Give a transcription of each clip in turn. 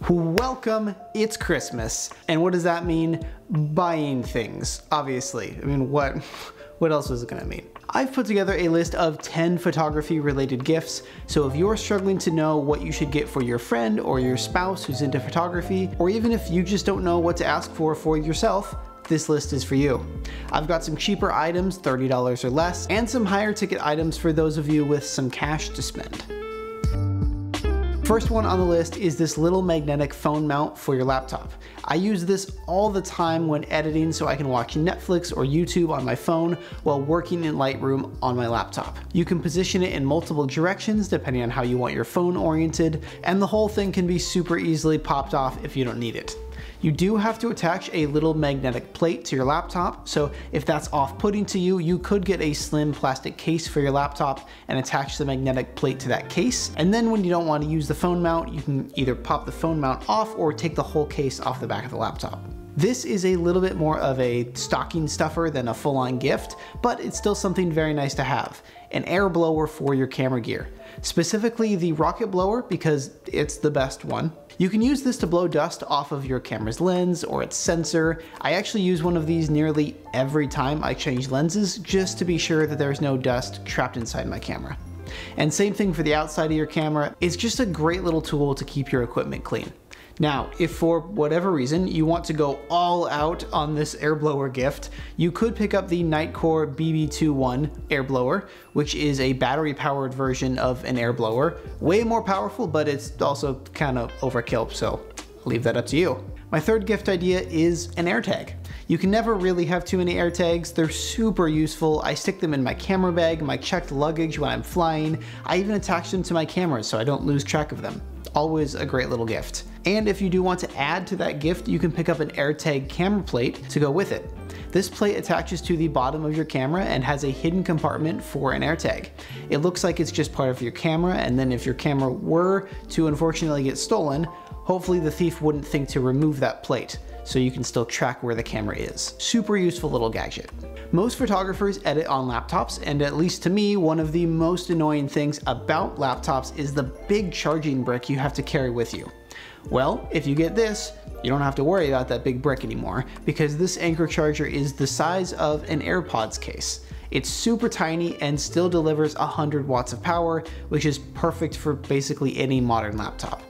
Welcome, it's Christmas. And what does that mean? Buying things, obviously. I mean, what else is it gonna mean? I've put together a list of 10 photography related gifts, so if you're struggling to know what you should get for your friend or your spouse who's into photography, or even if you just don't know what to ask for yourself, this list is for you. I've got some cheaper items, $30 or less, and some higher ticket items for those of you with some cash to spend. First one on the list is this little magnetic phone mount for your laptop. I use this all the time when editing so I can watch Netflix or YouTube on my phone while working in Lightroom on my laptop. You can position it in multiple directions depending on how you want your phone oriented, and the whole thing can be super easily popped off if you don't need it. You do have to attach a little magnetic plate to your laptop, so if that's off-putting to you, you could get a slim plastic case for your laptop and attach the magnetic plate to that case. And then when you don't want to use the phone mount, you can either pop the phone mount off or take the whole case off the back of the laptop. This is a little bit more of a stocking stuffer than a full-on gift, but it's still something very nice to have. An air blower for your camera gear. Specifically the rocket blower because it's the best one. You can use this to blow dust off of your camera's lens or its sensor. I actually use one of these nearly every time I change lenses just to be sure that there's no dust trapped inside my camera. And same thing for the outside of your camera. It's just a great little tool to keep your equipment clean. Now, if for whatever reason you want to go all out on this air blower gift, you could pick up the Nitecore BB21 air blower, which is a battery powered version of an air blower. Way more powerful, but it's also kind of overkill, so I'll leave that up to you. My third gift idea is an AirTag. You can never really have too many AirTags. They're super useful. I stick them in my camera bag, my checked luggage when I'm flying. I even attach them to my cameras so I don't lose track of them. Always a great little gift. And if you do want to add to that gift, you can pick up an AirTag camera plate to go with it. This plate attaches to the bottom of your camera and has a hidden compartment for an AirTag. It looks like it's just part of your camera, and then if your camera were to unfortunately get stolen, hopefully the thief wouldn't think to remove that plate, so you can still track where the camera is. Super useful little gadget. Most photographers edit on laptops, and at least to me, one of the most annoying things about laptops is the big charging brick you have to carry with you. Well, if you get this, you don't have to worry about that big brick anymore, because this Anker Charger is the size of an AirPods case. It's super tiny and still delivers 100 watts of power, which is perfect for basically any modern laptop.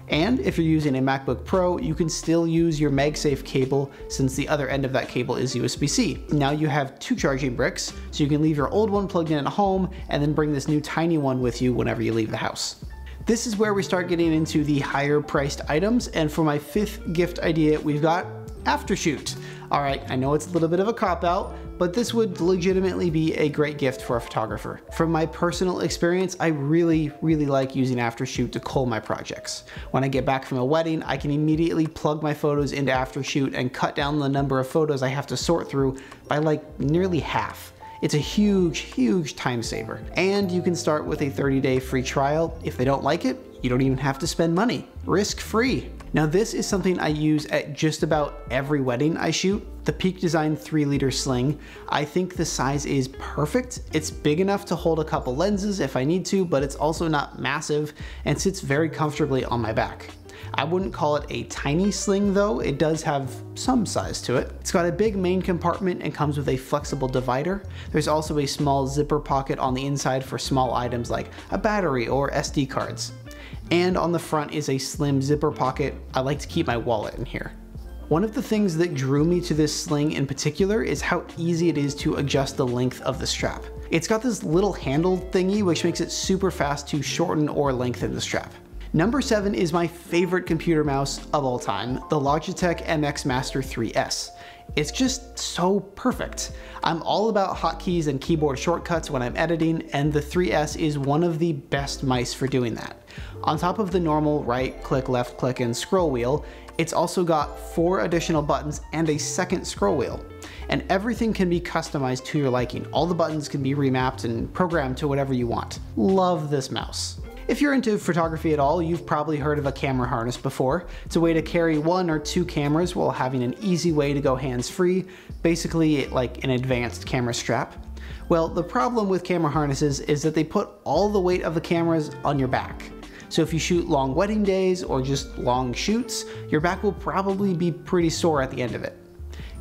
And if you're using a MacBook Pro, you can still use your MagSafe cable since the other end of that cable is USB-C. Now you have two charging bricks, so you can leave your old one plugged in at home and then bring this new tiny one with you whenever you leave the house. This is where we start getting into the higher priced items, and for my fifth gift idea, we've got Aftershoot. All right, I know it's a little bit of a cop-out, but this would legitimately be a great gift for a photographer. From my personal experience, I really like using Aftershoot to cull my projects. When I get back from a wedding, I can immediately plug my photos into Aftershoot and cut down the number of photos I have to sort through by like nearly half. It's a huge time saver. And you can start with a 30-day free trial. If they don't like it, you don't even have to spend money. Risk-free. Now this is something I use at just about every wedding I shoot. The Peak Design 3-liter sling. I think the size is perfect. It's big enough to hold a couple lenses if I need to, but it's also not massive and sits very comfortably on my back. I wouldn't call it a tiny sling though, it does have some size to it. It's got a big main compartment and comes with a flexible divider. There's also a small zipper pocket on the inside for small items like a battery or SD cards. And on the front is a slim zipper pocket. I like to keep my wallet in here. One of the things that drew me to this sling in particular is how easy it is to adjust the length of the strap. It's got this little handle thingy which makes it super fast to shorten or lengthen the strap. Number 7 is my favorite computer mouse of all time, the Logitech MX Master 3S. It's just so perfect. I'm all about hotkeys and keyboard shortcuts when I'm editing, and the 3S is one of the best mice for doing that. On top of the normal right click, left click, and scroll wheel, it's also got 4 additional buttons and a second scroll wheel. And everything can be customized to your liking. All the buttons can be remapped and programmed to whatever you want. Love this mouse. If you're into photography at all, you've probably heard of a camera harness before. It's a way to carry 1 or 2 cameras while having an easy way to go hands-free, basically like an advanced camera strap. Well, the problem with camera harnesses is that they put all the weight of the cameras on your back. So if you shoot long wedding days or just long shoots, your back will probably be pretty sore at the end of it.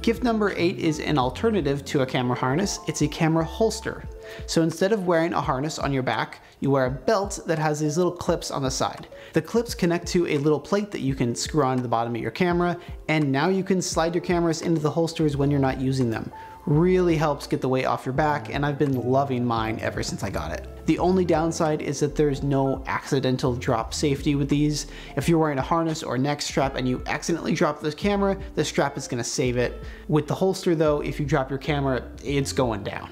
Gift number 8 is an alternative to a camera harness. It's a camera holster. So instead of wearing a harness on your back, you wear a belt that has these little clips on the side. The clips connect to a little plate that you can screw onto the bottom of your camera, and now you can slide your cameras into the holsters when you're not using them. Really helps get the weight off your back, and I've been loving mine ever since I got it. The only downside is that there's no accidental drop safety with these. If you're wearing a harness or a neck strap and you accidentally drop the camera, the strap is gonna save it. With the holster though, if you drop your camera, it's going down.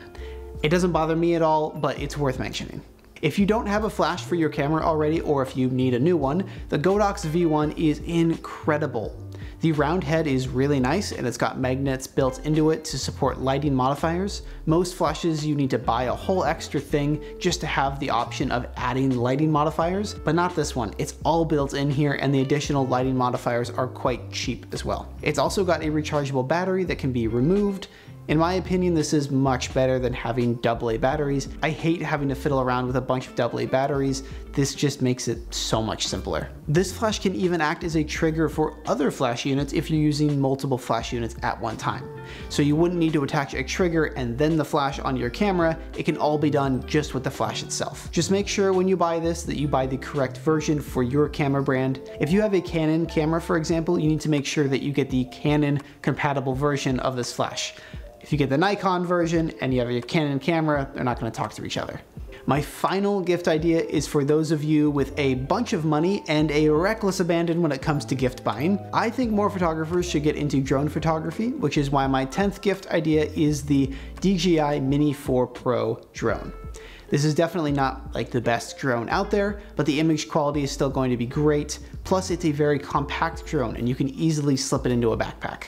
It doesn't bother me at all, but it's worth mentioning. If you don't have a flash for your camera already, or if you need a new one, the Godox V1 is incredible. The round head is really nice, and it's got magnets built into it to support lighting modifiers. Most flashes you need to buy a whole extra thing just to have the option of adding lighting modifiers, but not this one. It's all built in here, and the additional lighting modifiers are quite cheap as well. It's also got a rechargeable battery that can be removed. In my opinion, this is much better than having AA batteries. I hate having to fiddle around with a bunch of AA batteries. This just makes it so much simpler. This flash can even act as a trigger for other flash units if you're using multiple flash units at one time. So you wouldn't need to attach a trigger and then the flash onto your camera. It can all be done just with the flash itself. Just make sure when you buy this that you buy the correct version for your camera brand. If you have a Canon camera, for example, you need to make sure that you get the Canon compatible version of this flash. If you get the Nikon version and you have your Canon camera, they're not going to talk to each other. My final gift idea is for those of you with a bunch of money and a reckless abandon when it comes to gift buying. I think more photographers should get into drone photography, which is why my 10th gift idea is the DJI Mini 4 Pro drone. This is definitely not like the best drone out there, but the image quality is still going to be great. Plus it's a very compact drone and you can easily slip it into a backpack.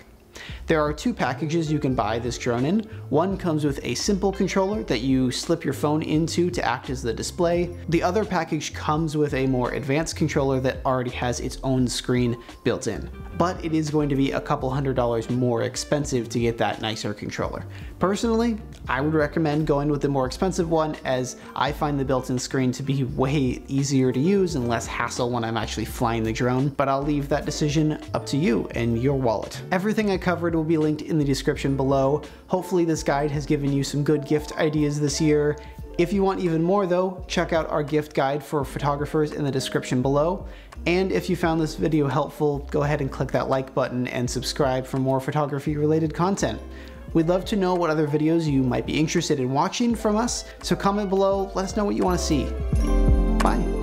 There are 2 packages you can buy this drone in. One comes with a simple controller that you slip your phone into to act as the display. The other package comes with a more advanced controller that already has its own screen built in. But it is going to be a couple $100 more expensive to get that nicer controller. Personally, I would recommend going with the more expensive one, as I find the built-in screen to be way easier to use and less hassle when I'm actually flying the drone, but I'll leave that decision up to you and your wallet. Everything I covered will be linked in the description below. Hopefully this guide has given you some good gift ideas this year. If you want even more though, check out our gift guide for photographers in the description below. And if you found this video helpful, go ahead and click that like button and subscribe for more photography related content. We'd love to know what other videos you might be interested in watching from us, so comment below, let us know what you want to see. Bye.